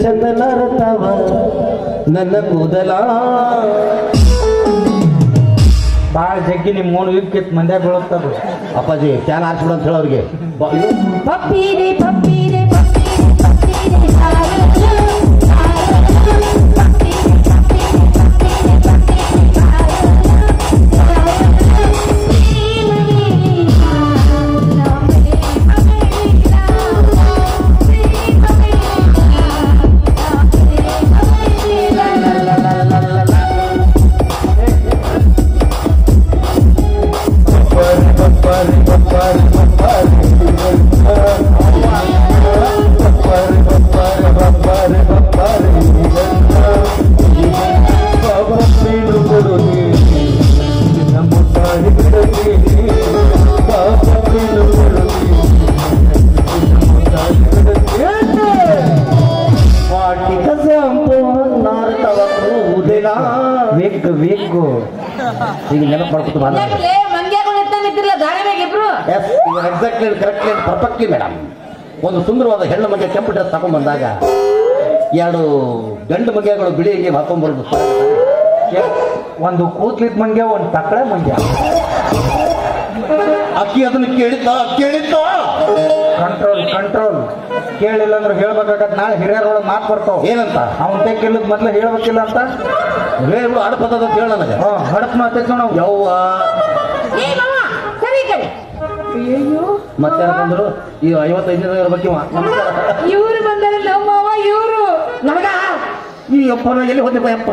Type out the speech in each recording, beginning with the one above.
ಚಂದನಾರತವ ನನ್ನ ಕೂದಲ ಬಾಳ ಜಗ್ಗಿ ನಿಮ್ ಮೂಣು ವಿಕ್ಕಿತ್ ಮಂದ್ಯಾಗ ಬೀಳುತ್ತದ ಅಪ್ಪಾಜಿ ಫ್ಯಾನ್ ಹಾರಿಸ್ಬಿಡು ಅಂತ ಹೇಳ ಅವ್ರಿಗೆ ಪಪ್ಪೀರೆ ಪಪ್ಪೀರೆ ಪಪ್ಪೀರೆ ಈಗ ನೆನಪು ಮಾಡ್ಕೊತ ಪರ್ಫೆಕ್ಟ್ಲಿ ಮೇಡಮ್. ಒಂದು ಸುಂದರವಾದ ಹೆಣ್ಣು ಮಂಗೆ ಕೆಂಪು ಡ್ರೆಸ್ ತಗೊಂಡ್ ಬಂದಾಗ ಎರಡು ಗಂಡು ಮಂಗೆಗಳು ಬಿಳಿಗೆ ಹಾಕೊಂಡ್ಬರೋದು. ಒಂದು ಕೂತ್ಲಿದ್ ಮಂಗ್ಯ ಒಂದು ತಕ್ಕಳೆ ಮಂಗ್ಯ. ಅಕ್ಕಿ ಅದನ್ನು ಕೇಳಿದ್ದ ಕಂಟ್ರೋಲ್ ಕಂಟ್ರೋಲ್. ಕೇಳಿಲ್ಲ ಅಂದ್ರೆ ಹೇಳ್ಬೇಕಾಗತ್. ನಾಳೆ ಹಿರಿಯರೊಳಗೆ ಮಾತು ಬರ್ತಾವ. ಏನಂತ? ಅವನ್ ತೆಗಿಲ್ಲದ ಮೊದ್ಲು ಹೇಳ್ಬೇಕಿಲ್ಲ ಅಂತ ಹೇಳ್ಬಿಡು. ಹಡಪದ ಅಂತ ಹೇಳ ನನಗೆ. ಹಡಪ್ ಮಾತೈತಿ ನಾವು ಯವ್ವ ಮತ್ತೆ ಬಂದ್ರು ಈ 55 ಬಗ್ಗೆ ಇವ್ರು ಬಂದಾರ ನಮ್ಮವ ಇವ್ರು ನನಗ ಈ ಅಪ್ಪನ ಎಲ್ಲಿ ಹೋದೆ ಅಪ್ಪ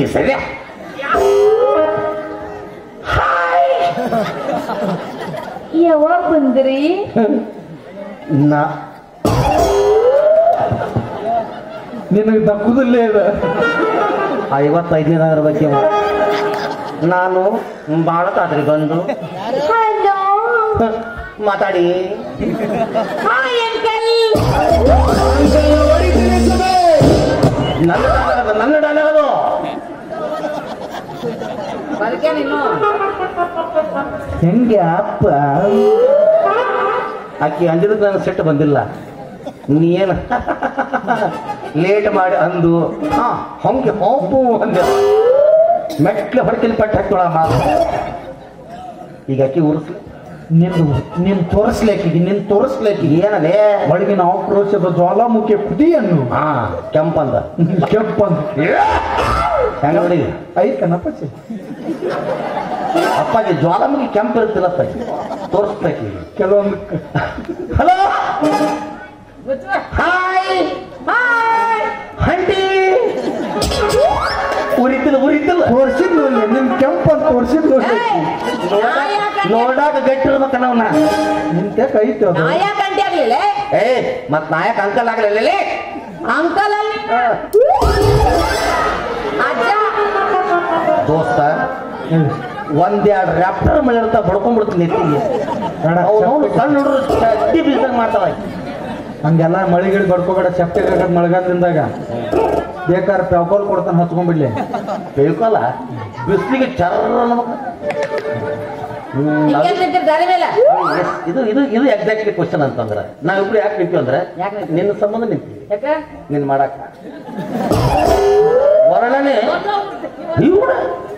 ಈ ಸರಿ ಯಾವಾಗ ಬಂದ್ರಿ? ನಿನಗೆ ದಕ್ಕುದಲ್ಲೇ ಇದೆ. 55 ಬಗ್ಗೆ ನಾನು ಬಾಳ ತಾತ್ರಿ ಬಂದು ಮಾತಾಡಿ ನನ್ನ ಡಾಲರ್ ಅದು ಹೆಂಗೆ ಅಪ್ಪ ಆಕಿ ಅಂದಿದ್ದಕ್ಕೆ ನನಗೆ ಸೆಟ್ ಬಂದಿಲ್ಲ. ನೀನು ಲೇಟ್ ಮಾಡಿ ಅಂದು ಹಂಗೆ ಹೋಗು ಅಂದ ಮೆಟ್ಲೆ ಹೊಡ್ಕೆಲಿ ಪಟ್ಟು ಹಾಕ್ತೋಳ ಮಾತು. ಈಗ ಆಕಿ ಉರ್ಸ್ಲಿ ನಿನ್ ತೋರಿಸ್ಲೇಕಿಗೆ ಏನದೇ ಒಳಗಿನ ಆಕ್ರೋಶದ ಜ್ವಾಲಾಮುಖಿ ಕುದಿಯನ್ನು ಕೆಂಪಂದ ಕೆಂಪಂದ ಹೆಂಗ ನೋಡಿ ಐತನಪ್ಪಾಜಿ. ಅಪ್ಪಾಜಿ ಜ್ವಾಲಾಮುಖಿ ಕೆಂಪು ಇರ್ತಿಲ್ಲ ತೋರಿಸ್ಬೇಕು. ಕೆಲವೊಂದು ಹಲೋ ಹಾಯ್ ಹಂಟಿ ಉರಿತಿಲ್ಲ ತೋರ್ಸಿದ್ಲು ನಿಮ್ ಕೆಂಪಂತ ತೋರ್ಸಿದ್ಲು. ನೋಡಾಕ ಗಟ್ಟಿರ್ಬೇಕ ನಾವ್ನ ನಿಂತೆ ಐತೆ ಅದು. ಮತ್ ನಾಯಕ ಅಂಕಲ್ ಆಗ್ಲಿಲ್ಲ ಅಂಕಲ್ ಅಲ್ಲಿ ದೋಸ್ತ ಒಂದೆರಡು ರ್ಯಾಪ್ಟರ್ ಮಳೆ ಇರ್ತಾ ಬಡ್ಕೊಂಡ್ಬಿಡ್ತೀನಿ ನೆತ್ತಿಗೆ. ಸಣ್ಣ ಹುಡುಗರು ಅಡ್ಡಿ ಬೀಸಂಗ್ ಮಾಡ್ತಾವ. ಹಂಗೆಲ್ಲ ಮಳಿಗಿಳಿ ಬಡ್ಕೋಬೇಡ. ಸೆಪ್ಟೆಂಬರ್ ಆಗದ್ ಮಳೆಗಾಲದಿಂದಾಗ ಬೇಕಾದ್ರೆ ಪ್ಯಾಕೋಲ್ ಕೊಡ್ತಾನೆ ಹಚ್ಕೊಂಡ್ಬಿಡ್ಲಿ. ಬೇಕಲ್ಲ ಬಿಸಿಲಿಗೆ ಚರ್ರ ಇದು ಎಕ್ಸಾಕ್ಟ್ಲಿ ಕ್ವಶನ್ ಅಂತಂದ್ರ ನಾವಿಬ್ರು ಯಾಕೆ ನಿಂತೀವಿ ಅಂದ್ರೆ ನಿನ್ನ ಸಂಬಂಧ ನಿಂತೀವಿ. ನಿನ್ ಮಾಡಾಕ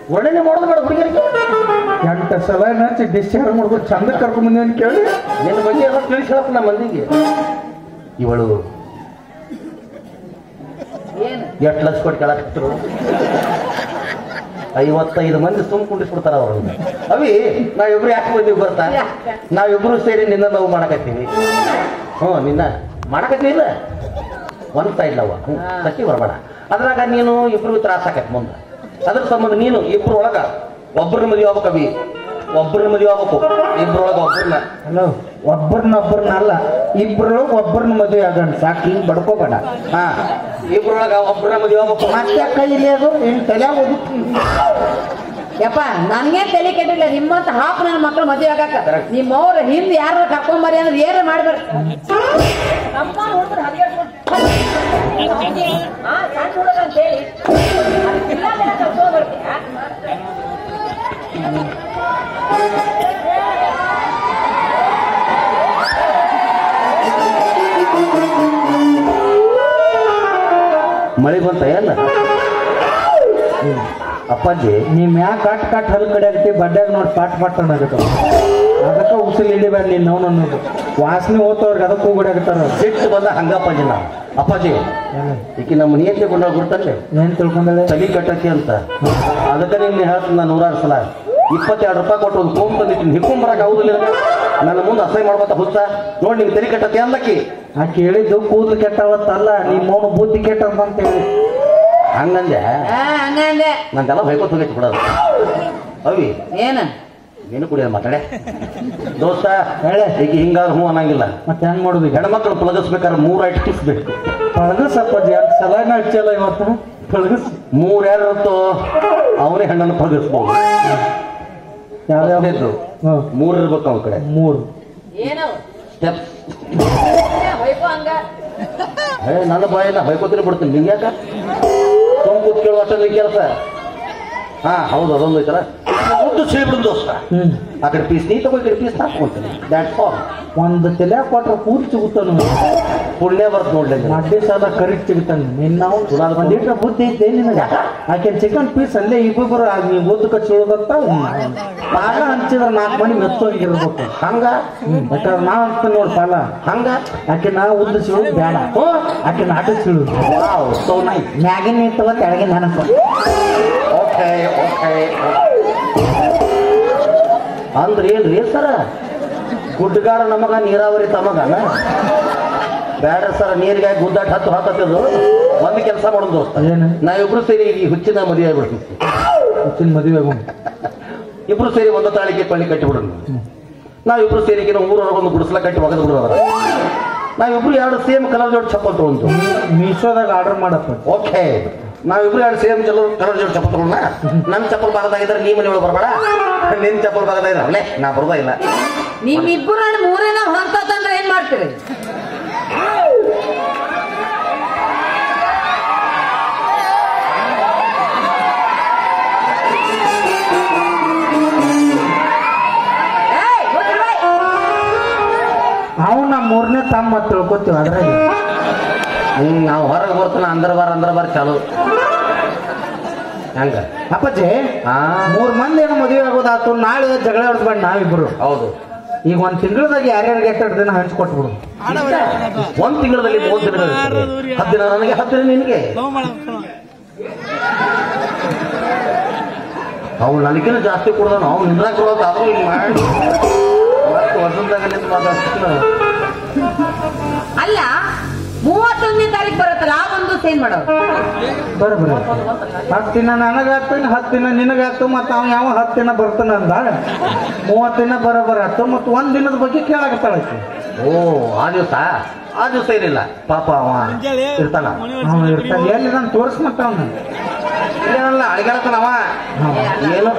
ವರ್ಣನೆ ಮಾಡೋದು ಬೇಡ ಹುಡುಗರಿಗೆ. 8 ಸಲ ಹಚ್ಚಿ ಡಿಸ್ಚಾರ್ಜ್ ಮಾಡ್ಬೋದು. ಚಂದ ಕರ್ಕೊಂಡ್ ಬಂದಿ ಅಂತ ಕೇಳಿ ನಿನ್ನ ಬಗ್ಗೆ ಎಲ್ಲ ತಿಳಿಸಿ ಹೇಳಪ್ಪ ನಮ್ಮ ಮಂದಿಗೆ. ಇವಳು ಎಷ್ಟು ಲಕ್ಷ ಕೊಟ್ಟು ಕೇಳಾಕತ್ತರು 55 ಮಂದಿ ಸುಮ್ ಕುಂಡಿಸ್ಬಿಡ್ತಾರ ಅವರು. ಅವಿ ನಾವಿಬ್ರು ಯಾಕೆ ಬಂದೀವಿ ಬರ್ತಾ, ನಾವಿಬ್ರು ಸೇರಿ ನಿನ್ನ ನಾವು ಮಾಡಕತ್ತೀವಿ. ನಿನ್ನ ಮಾಡಕತ್ತೀವಿ ಇಲ್ಲ ಒಂದ್ ಸೈಡ್ ನಾವು ಸತಿ ಬರಬೇಡ. ಅದ್ರಾಗ ನೀನು ಇಬ್ರು ತ್ರಾಸ ಆಕತ್ ಮುಂದೆ. ಅದ್ರ ಸಂಬಂಧ ನೀನು ಇಬ್ರು ಒಳಗ ಒಬ್ಬರನ್ನ ಮದುವೆ ಆಗ್ಬೇಕು. ಅವಿ ಒಬ್ಬರನ್ನ ಮದುವೆ ಆಗ್ಬೇಕು. ಇಬ್ರೊಳಗ ಒಬ್ಬರನ್ನ ಹಲೋ, ಒಬ್ಬರನ್ನ ಅಲ್ಲ, ಇಬ್ರೊಳಗ ಒಬ್ಬರನ್ನ ಮದುವೆ ಆಗೋಣ ಸಾಕು. ಹಿಂಗ್ ಬಡ್ಕೋಬೇಡ. ಇಬ್ರೊಳಗ ಒಬ್ಬರನ್ನ ಮದುವೆ ಆಗ್ಬೇಕು. ಮತ್ತೆ ಕೈಲಿ ಅದು ಏನ್ ತಲೆ ಹೋಗುತ್ತೆ. ಯಪ್ಪ ನನ್ಗೆ ತಲೆ ಕೆಟ್ಟಿಲ್ಲ. ನಿಮ್ಮಂತ ಹಾಕು ನನ್ನ ಮಕ್ಕಳು ಮದುವೆ ಆಗಾಕ ನಿಮ್ಮವ್ರ ಹಿಂದೆ ಯಾರು ಕರ್ಕೊಂಬರಿ ಅಂದ್ರೆ ಏನ ಮಾಡ್ಬೇಡ. ಮಳೆ ಬಂತ ಎಲ್ಲ ಅಪ್ಪಾಜಿ? ನೀವ್ ಮ್ಯಾಗ ಕಟ್ ಹಲ್ ಕಡೆ ಆಗತಿ ಬಡ್ಡ್ಯಾಗ ನೋಡಿ ಪಾಟ್ ಅನ್ನಕತ್ತ. ಅದಕ್ಕ ಉಸಿಲ್ ಹಿಡಿಬೇಡ ನೀನ್ ನಾವು ಅನ್ನೋದು. ವಾಸನೆ ಹೋಗ್ತವ್ರಿಗೆ ಅದಕ್ಕೆ ಹೋಗ್ಬಿಡಾಕತ್ತಾರ. ಸಿಟ್ಟು ಬಂದ ಹಂಗಪ್ಪಾಜಿ ನಾವು. ಅಪ್ಪಾಜಿ ಈಕಿ ನಮ್ಮ ನಿಯಂತ್ರಿ ಕೊಂಡಾಗ ಗುರ್ತಲ್ಲೆ ಏನ್ ತಿಳ್ಕೊಂಡಳೆ? ತಲಿ ಕಟ್ಟತಿ ಅಂತ. ಅದಕ್ಕೆ ನಿನ್ನೆ ಹೇಳ್ತೀನಿ ನಾನು 100 ಸಲ 22 ರೂಪಾಯಿ ಕೊಟ್ಟು ಒಂದು ಕೋಮ್ ತಂದಿಟ್ಟಿನಿ. ಹಿಡ್ಕೊಂಬರಕ್ಕೆ ಆಗುದಿಲ್ಲ ನನ್ನ ಮುಂದೆ ಅಸಹ್ಯ ಮಾಡ್ಬತ್ತ ಹುಚ್ಚ ನೋಡಿ ನಿಮ್ಗೆ ತಲೆ ಕಟ್ಟತಿ ಅಂದಕ್ಕಿ. ಆಕೆ ಹೇಳಿದ್ದು ಕೂದಲು ಕೆಟ್ಟವತ್ತಲ್ಲ, ನಿಮ್ಮ ಮೌನ ಬುದ್ಧಿ ಕೆಟ್ಟಂತ ಅಂತ ಹೇಳಿ ಹಂಗಂದೆ. ನಂದೆಲ್ಲ ಬೈಕೋತ್ ಹೋಗೈತಿ ಬಿಡೋದು. ಅವಿ ಏನ ನೀನು ಕುಡಿಯೋದು ಮಾತಾಡೆ ದೋಸ್ತ ಹೇಳೆ. ಈಗ ಹಿಂಗಾದ್ರೆ ಹ್ಞೂ ಅನ್ನಂಗಿಲ್ಲ. ಮತ್ತೆ ಹೆಂಗ್ ಮಾಡುದು? ಹೆಣ್ಮಕ್ಳು ಪಳಗಿಸ್ಬೇಕಾದ್ರೆ 3 ಐಟಮ್ಸ್ ಬೇಕು. ಪಳಗಸಪ್ಪಾಜಿ ಅಂತ ಸಲಾನ ಹಚ್ಚಲ್ಲ ಇವತ್ತು. ಪಳಗಸ್ 3 ಯಾರು ಇರುತ್ತೋ ಅವನೇ ಹೆಣ್ಣನ್ನು ಪಳಗಿಸ್ಬೋದು. ಯಾವ್ಯಾವ್ದು? 3 ಇರ್ಬೇಕು ಅವನ ಕಡೆ. 3 ಏನವ ಸ್ಟೆಪ್ಸ್. ಹಂಗ ನನ್ನ ಬಾಯಿನ ಬೈಕೋತೀನಿ ಬಿಡ್ತೀನಿ. ನಿಂಗೆ ಯಾಕ ಸುಮ್ ಕೂತ್ ಕೇಳುವ ಅಷ್ಟೊಂದು ಕೆಲಸ. ಹೌದು ಅದೊಂದು ಐತಲ್ಲ ಉದ್ದು ಸಿಳಿಬಿಡು ದೋಸ್ತ. ಆ ಕಡೆ ಪೀಸ್ ನೀ ತಗೋ, ಈ ಕಡೆ ಪೀಸ್ ಹಾಕೊಂತೀನಿ. That's all. ಒಂದು ತಲೆ ಕೊಟ್ರೆ ಕೂರ್ ಸಿಗುತ್ತಾನ. ಪುಣ್ಯ ಬರ್ತ ನೋಡ್ಲಿ. ಅಡ್ಡಿ ಸಾಲ ಕರಿಗ್ ಸಿಗುತ್ತಾನೆ. ನಿನ್ನ ಒಂದಿಟ್ರ ಬುದ್ಧಿ ಐತೆ ನಿನಗೆ. ಆಕೆ ಚಿಕನ್ ಪೀಸ್ ಅಲ್ಲೇ ಇಬ್ಬರು ನೀವು ಓದು ಕಚ್ಚಿಳೋದತ್ತ ಪಾಲ ಹಂಚಿದ್ರೆ 4 ಮಣಿ ಮೆಚ್ಚೋಗಿರ್ಬೇಕು. ಹಂಗ ಯಾಕಂದ್ರೆ ನಾ ಅಂತ ನೋಡಿ ಪಾಲ ಹಂಗ ಆಕೆ ನಾ ಉದ್ದು ಸಿಳೋದು ಬೇಡ. ಆಕೆ ನಾಟ ಸಿಳೋದು ಮ್ಯಾಗಿನ ಇಟ್ಟವ ತೆಳಗಿನ ನೆನಪು. ಓಕೆ ಓಕೆ ಅಂದ್ರೆ ಏನ್ರಿ ಸರ? ಗುಡ್ಡಗಾಡ ನಮಗ ನೀರಾವರಿ ತಮಗನ ಬೇಡ ಸರ. ನೀರಿಗಾಗಿ ಗುದ್ದಾಟ ಹತ್ತದು ಒಂದು ಕೆಲಸ ಮಾಡೋದು ದೋಸ್ತ. ಏನು? ನಾವಿಬ್ರು ಸೇರಿ ಈ ಹುಚ್ಚಿನ ಮದುವೆ ಆಗ್ಬಿಡ್ತೀವಿ. ಹುಚ್ಚಿನ ಮದುವೆ ಇಬ್ರು ಸೇರಿ ಒಂದು ತಾಳಿಗೆ ಪಳ್ಳಿ ಕಟ್ಟಿಬಿಡೋಣ. ನಾವಿಬ್ರು ಸೇರಿ ಊರೊಳಗೊಂದು ಗುಡಿಸಲ ಕಟ್ಟಿ ಒಗದು ಬಿಡೋದ್ರ. ನಾವಿಬ್ರು 2 ಸೇಮ್ ಕಲರ್ ಜೋಡಿ ಚಪ್ಪಲ್ ತಗೊಂಡು ಮೀಶೋದಾಗ ಆರ್ಡರ್ ಮಾಡಪ್ಪ. ಓಕೆ ನಾವಿಬ್ರು 2 ಸೇಮ್ ಕಲರ್ ಜೋಡಿ ಚಪ್ಪಲ್ ತಗೊಂಡ. ನನ್ನ ಚಪ್ಪಲ್ ಭಾಗದಾಗಿದ್ರೆ ನೀ ಮನೆ ಒಳಗೆ ಬರಬೇಡ, ನಿನ್ ಚಪ್ಪಲ್ ಭಾಗದಾಗಿದ್ರೆ ಅಲ್ಲೇ ನಾ ಬರೋದ ಇಲ್ಲ. ನಿಮ್ಮಿಬ್ಬರು ಮೂರೇನ ಹೊಂತಂದ್ರೆ ಏನ್ ಮಾಡ್ತೀರಿ? ಅವನ 3ನೇ ತಮ್ಮ ತಿಳ್ಕೊತೀವಿ. ಅದ್ರಾಗ ನಾವು ಹೊರಗೆ ಬರ್ತಾನ ಅಂದ್ರ ಬಾರ ಚಾಲು. ಹಂಗ ಅಪ್ಪಾಜಿ 3 ಮಂದಿ ಏನೋ ಮದುವೆ ಆಗೋದಾತು. ನಾಳೆ ಜಗಳ ಹೊಡೆದ್ಬೇಡ ನಾವಿಬ್ರು. ಹೌದು. ಈಗ 1 ತಿಂಗಳದಾಗ ಯಾರ್ಯಾರಿಗೆ ಎಷ್ಟು ದಿನ ಹಂಚ್ಕೊಟ್ಬಿಡು. 1 ತಿಂಗಳಲ್ಲಿ 30 ದಿನ 10 ದಿನ ನನಗೆ 10 ದಿನ ನಿನಗೆ. ಅವ್ನು ನನಗಿನ ಜಾಸ್ತಿ ಕೊಡ್ದಾನ. ಅವ್ನು ನಿಂದ್ರಾಗ ಕೊಡೋದು ಆದ್ರೂ ಹಿಂಗೆ ಮಾಡಿ ವರ್ಷದಾಗ ನಿಂತು ಮಾತಾಡ್ತೀನಿ. ಅಲ್ಲ 31ನೇ ತಾರೀಕು ಬರುತ್ತಲ್ಲ ಆ ಒಂದು ಸೇನ್ ಮಾಡೋದು. ಬರೋಬ್ಬರ 10 ದಿನ ನನಗಾಗ್ತಾನೆ, 10 ದಿನ ನಿನಗಾಗ್ತು. ಮತ್ತೆ ಅವ ಯಾವ 10 ದಿನ ಬರ್ತಾನ ಅಂದ 30 ದಿನ ಬರೋಬ್ಬರ ಆಯ್ತು. ಮತ್ತೆ 1 ದಿನದ ಬಗ್ಗೆ ಕೇಳಾಕತ್ತಾಳಕ್ಕೆ. ಓ ಆ ದಿವಸ ಏನಿಲ್ಲ ಪಾಪ ಅವ ಇರ್ತಾನ. ಅವ ಇರ್ತಾನೆ ಎಲ್ಲಿ ನಾನು ತೋರಿಸ್ ಮತ್ತ ಅವನ ಏನಲ್ಲ ಅಡಿಗಾಡ್ತಾನವ. ಏನು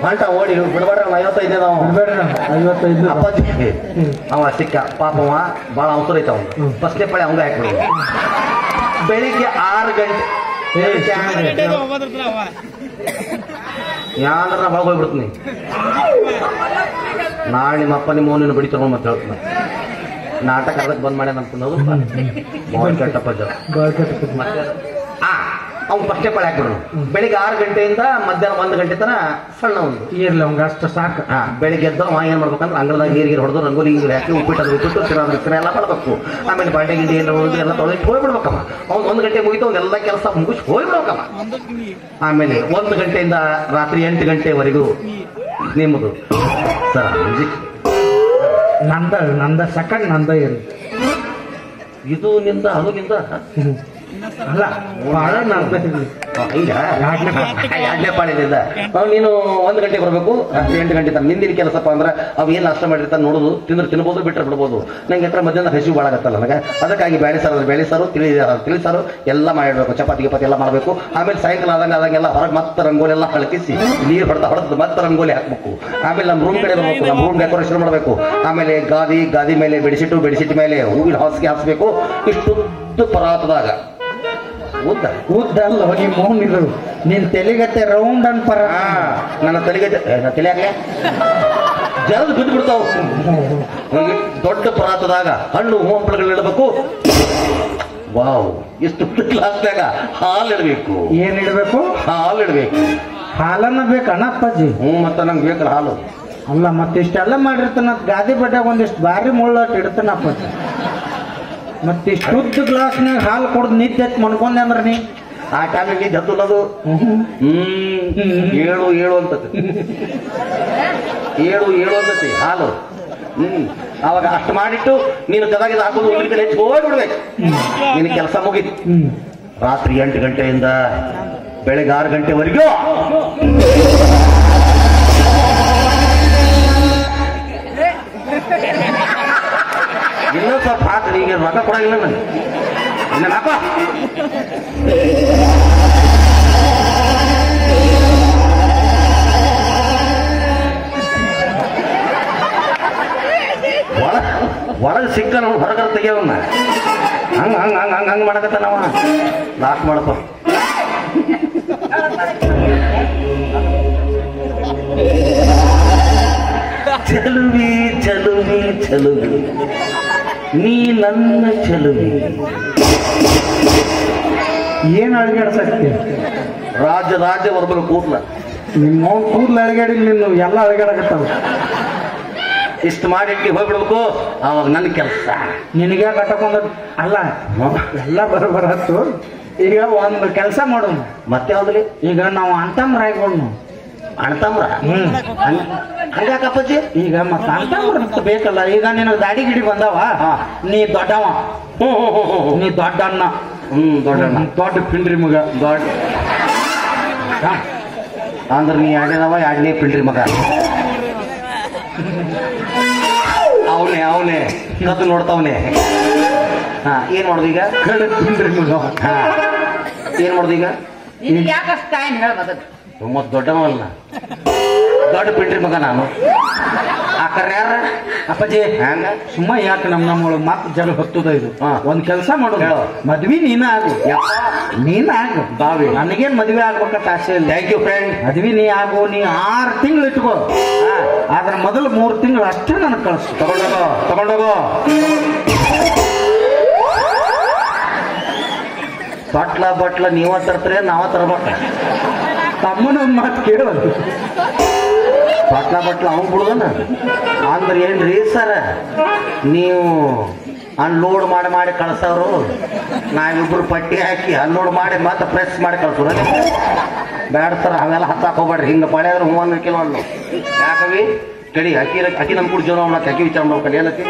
ಹೊಂಟ ಓಡಿ ಬಿಡ್ಬೇಡ್ರಿ. 55 ನಾವು ಬಿಡ್ಬೇಡ್ರಿ. 55 ಅಪ್ಪಾಜಿ ಅವ ಸಿಕ್ಕ ಪಾಪ ಅವ ಭಾಳ ಅವಸರ ಐತ. ಅವ್ನು ಫಸ್ಟ್ನೇ ಪಳೆ ಅವಂಗ ಹಾಕ್ಬಿಡಿ. ಬೆಳಿಗ್ಗೆ 6 ಗಂಟೆ ಯಾಂದ್ರ ನಾ ಒಳಗೆ ಹೋಗ್ಬಿಡ್ತೀನಿ. ನಾಳೆ ನಿಮ್ಮ ಅಪ್ಪ ನಿಮ್ಮ ಮೌನ ಬಿಡಿ ತಗೊಂಡ್ ಮತ್ತೆ ಹೇಳ್ತೀನಿ. ನಾಟಕ ಅದಕ್ಕೆ ಬಂದ್ ಮಾಡ್ಯಾನ ಅಂತ ಅನ್ನೋದು ಕೆಟ್ಟಪ್ಪ. ಮತ್ತೆ ಅವ್ನು ಫಸ್ಟೇ ಪಾಳೆ ಹಾಕ್ಬಿಡ್ರು. ಬೆಳಿಗ್ಗೆ 6 ಗಂಟೆಯಿಂದ ಮಧ್ಯಾಹ್ನ 1 ಗಂಟೆ ತನ ಸಣ್ಣ ಒಂದು ಇರ್ಲಿ ಅವಂಗ ಅಷ್ಟು ಸಾಕು. ಬೆಳಿಗ್ಗೆ ಎದ್ದು ಅವ ಏನ್ ಮಾಡ್ಬೇಕಂದ್ರೆ ಅಂಗಳದಾಗ ನೀರಿಗೆ ಹೊಡೆದು ರಂಗೋಲಿ ಹಾಕಿ ಉಪ್ಪಿಟ್ಟು ತಿರ ಎಲ್ಲ ಮಾಡ್ಬೇಕು. ಆಮೇಲೆ ಬಾಂಡೆ ಗಿಂಡಿ ಎಲ್ಲ ಹೊಡೆದು ಎಲ್ಲ ತೊಳೆದು ಹೋಗ್ಬಿಡ್ಬೇಕಮ್ಮ. ಅವ್ನು 1 ಗಂಟೆ ಮುಗಿತು ಅವ್ನೆಲ್ಲ ಕೆಲಸ ಮುಗಿಸಿ ಹೋಗ್ಬಿಡ್ಬೇಕಮ್ಮ. ಆಮೇಲೆ 1 ಗಂಟೆಯಿಂದ ರಾತ್ರಿ 8 ಗಂಟೆವರೆಗೂ ನಿಮ್ಮದು ಸರ್ ಮ್ಯೂಸಿಕ್ ನಂದ ಸೆಕೆಂಡ್ ನಂದ ಏನು ಇದು ನಿಂದ ಅದು ನಿಂದ ಅಲ್ಲ ಭಾಳ ನಂದ ಎರಡನೇ ಪಾಳಿನಿಂದ ನೀನು 1 ಗಂಟೆಗೆ ಬರಬೇಕು. ರಾತ್ರಿ 8 ಗಂಟೆ ತನಕ ನಿಂದಿನ ಕೆಲಸಪ್ಪ ಅಂದ್ರೆ ಅವು ಏನು ನಾಷ್ಟ ಮಾಡಿರ್ತಾನೆ ನೋಡೋದು, ತಿನ್ಬೋದು ಬಿಟ್ಟರೆ ಬಿಡ್ಬೋದು. ನಂಗೆ ಹತ್ರ ಮಧ್ಯಾಹ್ನ ಹಸಿವು ಭಾಳ ಆಗತ್ತಲ್ಲ ನನಗೆ. ಅದಕ್ಕಾಗಿ ಬೇಳೆ ಸಾರು ತಿಳಿಸಾರು ಎಲ್ಲ ಮಾಡಿಡ್ಬೇಕು. ಚಪಾತಿ ಗಿಪಾತಿ ಎಲ್ಲ ಮಾಡಬೇಕು. ಆಮೇಲೆ ಸಾಯಂಕಾಲ ಆದಂಗೆಲ್ಲ ಹೊರಗೆ ಮತ್ತೆ ರಂಗೋಲಿ ಎಲ್ಲ ಹಳಕಿಸಿ ನೀರು ಹೊಡೆದು ಮತ್ತೆ ರಂಗೋಲಿ ಹಾಕ್ಬೇಕು. ಆಮೇಲೆ ನಮ್ಮ ರೂಮ್ ಕಡೆ ಬರಬೇಕು. ನಮ್ಮ ರೂಮ್ ಡೆಕೋರೇಷನ್ ಮಾಡಬೇಕು. ಆಮೇಲೆ ಗಾದಿ ಮೇಲೆ ಬೆಡ್ಶೀಟ್ ಮೇಲೆ ಹೂವಿನ ಹಾಸಿಗೆ ಹಾಸ್ಬೇಕು. ಇಷ್ಟುದ್ದು ಪರಾತದಾಗ ಉದ್ದಲ್ಲ ನಿಮ್ಮ ಮೌನ್ ಇದು ನಿನ್ ತೆಲಿಗತ್ತೆ ರೌಂಡ್ ಅನ್ ಪರ. ನನ್ನ ತಲೆಗತ್ತೆ ತಲೆ ಆಗ್ಲೇ ಜಲದ ಬಿದ್ದು ಬಿಡ್ತಾವ. ದೊಡ್ಡ ಪರಾತದಾಗ ಹಣ್ಣು ಹಂಪಲುಗಳು ಇಡಬೇಕು. ವಾವ್, ಎಷ್ಟು ಗ್ಲಾಸ್ನಾಗ ಹಾಲು ಇಡಬೇಕು. ಏನ್ ಇಡಬೇಕು? ಹಾಲು ಇಡಬೇಕು. ಹಾಲನ್ನ ಬೇಕಣ್ಣ ಅಪ್ಪಾಜಿ? ಮತ್ತೆ ನಂಗೆ ಬೇಕಲ್ಲ ಹಾಲು. ಅಲ್ಲ ಮತ್ತೆ ಇಷ್ಟೆಲ್ಲ ಮಾಡಿರ್ತಾನ ಗಾದಿ ಬಡ್ಡಾಗ ಒಂದಿಷ್ಟು ಭಾರಿ ಮುಳ್ಳಟ್ ಇಡ್ತಾನ ಅಪ್ಪಾಜಿ. ಮತ್ತೆ ಇಷ್ಟು ಗ್ಲಾಸ್ನಾಗ ಹಾಲು ಕೊಡ್ದು ನಿತ್ಯ ಮನ್ಕೊಂಡೆ ಅಂದ್ರ ನೀ ಆ ಟೈಮಿಗೆ ಜತ್ತುಲ್ಲದು ಏಳು ಅಂತತಿ ಹಾಲು. ಅವಾಗ ಅಷ್ಟು ಮಾಡಿಟ್ಟು ನೀನು ಗದಾಗಿದ ಹಾಕೋದು ಊರಿನ ಕಡೆ ಹೆಚ್ಚು ಹೋಗ್ಬಿಡ್ಬೇಕು. ನಿನ್ನ ಕೆಲಸ ಮುಗಿತು. ರಾತ್ರಿ 8 ಗಂಟೆಯಿಂದ ಬೆಳಗ್ಗೆ 6 ಗಂಟೆವರೆಗೂ ಇನ್ನೊಂದು ಸ್ವಲ್ಪ ಹಾಕ್ರಿ. ಈಗ ರೊಕ್ಕ ಕೊಡಂಗಿಲ್ಲ ನನಗೆ. ಇನ್ನ ಹಾಕ ಒಳಗೆ ಸಿಕ್ಕ ನಾವು ಹೊರಗರ ತೆಗಿಯವನ್ನ ಹಂಗ ಮಾಡಕತ್ತ ನಾವ ಲಾಸ್ಟ್ ಮಾಡಪ್ಪ. ಚಲುವಿ ಚಲುವಿ ಚಲುವಿ ನೀ ನನ್ನ ಚಲುವಿ. ಏನ್ ಅಳಗಾಡ್ಸಕ್ತಿ? ರಾಜ ಬರ್ಬೇಕು ಕೂದ್ಲ. ನಿಮ್ಮ ಕೂದ್ಲ ಅಳಗಾಡಿ ನಿನ್ನ ಎಲ್ಲ ಅಳಗಾಡಕತ್ತಾವ. ಇಷ್ಟು ಮಾಡಿ ಹೋಗ್ಬಿಡ್ಬೇಕು. ಅವಾಗ ನನ್ನ ಕೆಲಸ ನಿನಗೆ ಕಟ್ಟಕೊಂಡ ಅಲ್ಲ ಎಲ್ಲ ಬರಬರತ್ತು. ಈಗ ಒಂದು ಕೆಲಸ ಮಾಡೋಣ. ಮತ್ತೆ ಯಾವ್ದ್ರಿ? ಈಗ ನಾವು ಅಂತಮ್ರ ಆಗೋಣ. ಅಣ್ತಮ್ರ ಹಂಗಾಕಪ್ಪಜ್ಜಿ? ಈಗ ಮತ್ತ ಅಂತಮ್ರ ಬೇಕಲ್ಲ. ಈಗ ನಿನಗೆ ದಾಡಿ ಗಿಡಿ ಬಂದಾವ, ನೀ ದೊಡ್ಡವ, ನೀ ದೊಡ್ಡ ಅಣ್ಣ. ದೊಡ್ಡ ಪಿಂಡ್ರಿ ಮಗ. ದೊಡ್ಡ ಅಂದ್ರೆ ನೀ ಎರಡನೇ ಪಿಂಡ್ರಿ ಮಗ. ಅವನೇ ಕದ್ದು ನೋಡ್ತಾವನೆ. ಏನ್ ಮಾಡುದು ಈಗ? ಪಿಂಡ್ರಿ ಮಗ. ಏನ್ ಮಾಡುದು ಈಗ? ಯಾಕಷ್ಟು ಟೈಮ್ ಹೇಳ ಮತ್ ದೊಡ್ಡವಲ್ಲ, ದೊಡ್ಡ ಪಿಂಡ್ರಿ ಮಗ ನಾನು. ಆಕರ ಯಾರ ಅಪ್ಪಾಜಿ ಹಂಗ ಸುಮ್ಮ ಯಾಕೆ ನಮ್ಮೊಳಗೆ ಮಾತು ಜಗಳ ಹೊತ್ತದ ಇದು. ಒಂದ್ ಕೆಲಸ ಮಾಡೋದು, ಮದ್ವಿ ನೀನ ಆಗು. ನೀನ ಆಗು ಬಾವಿ. ನನಗೇನ್ ಮದ್ವೆ ಆಗ್ಬೇಕಂತ ಆಸೆ ಇಲ್ಲ. Thank you friend. ಮದ್ವಿ ನೀ ಆಗು. ನೀ 6 ತಿಂಗಳು ಇಟ್ಕೋ. ಆದ್ರ ಮೊದಲು 3 ತಿಂಗಳು ಅಷ್ಟೇ ನನಗೆ ಕಳಿಸು. ತಗೊಂಡೋಗೋ. ಬಟ್ಲ ನೀವ ತರ್ತಾರೆ, ನಾವ ತರ್ಬೇಕ. ತಮ್ಮನ ಒಂದ್ ಮಾತು ಕೇಳೋದು. ಬಟ್ಲ ಅವ್ನು ಬಿಡುದನ ಅಂದ್ರೆ ಏನ್ರಿ ಸರ, ನೀವು ಅನ್ಲೋಡ್ ಮಾಡಿ ಕಳ್ಸವ್ರು, ನಾವಿಬ್ರು ಪಟ್ಟಿ ಹಾಕಿ ಅನ್ಲೋಡ್ ಮಾಡಿ ಮತ್ತೆ ಪ್ರೆಸ್ ಮಾಡಿ ಕಳ್ಸೋರ. ಬ್ಯಾಡ ಸರ್, ಅವೆಲ್ಲ ಹತ್ತಾಕ್ ಹೋಗ್ಬೇಡ್ರಿ. ಹಿಂಗ ಪಡೆಯಾದ್ರೆ ಹೂ ಅನ್ನಕಿಲ್ಲ ಅನ್ನು ಯಾಕವಿ ಕಡಿ ಅಕ್ಕಿ ನಮ್ ಕೂಡ ಜೀವನ ಮಾಡಕ್ಕೆ ಅಕ್ಕಿ ವಿಚಾರ ಮಾಡ್ಬೇಕಲ್ಲ. ಏನಕ್ಕಿ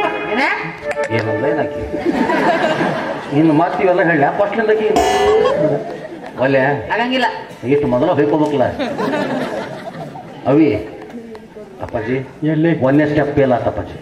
ಏನಲ್ಲ ಏನಕ್ಕಿ ಇನ್ನು ಮತ್ತೆ ಇವೆಲ್ಲ ಹೇಳ ಫಸ್ಟ್ಲಿಂದಕ್ಕಿ ಒಲ್ಲೆ ಆಗಂಗಿಲ್ಲ. ಇಷ್ಟು ಮೊದಲ ಹೊಯ್ಕೋಬೇಕಲ್ಲ ಅವಿ. ಅಪ್ಪಾಜಿ ಎಲ್ಲಿ 1ನೇ ಸ್ಟೆಪ್ ಫೇಲ್ ಆತಪ್ಪಾಜಿ.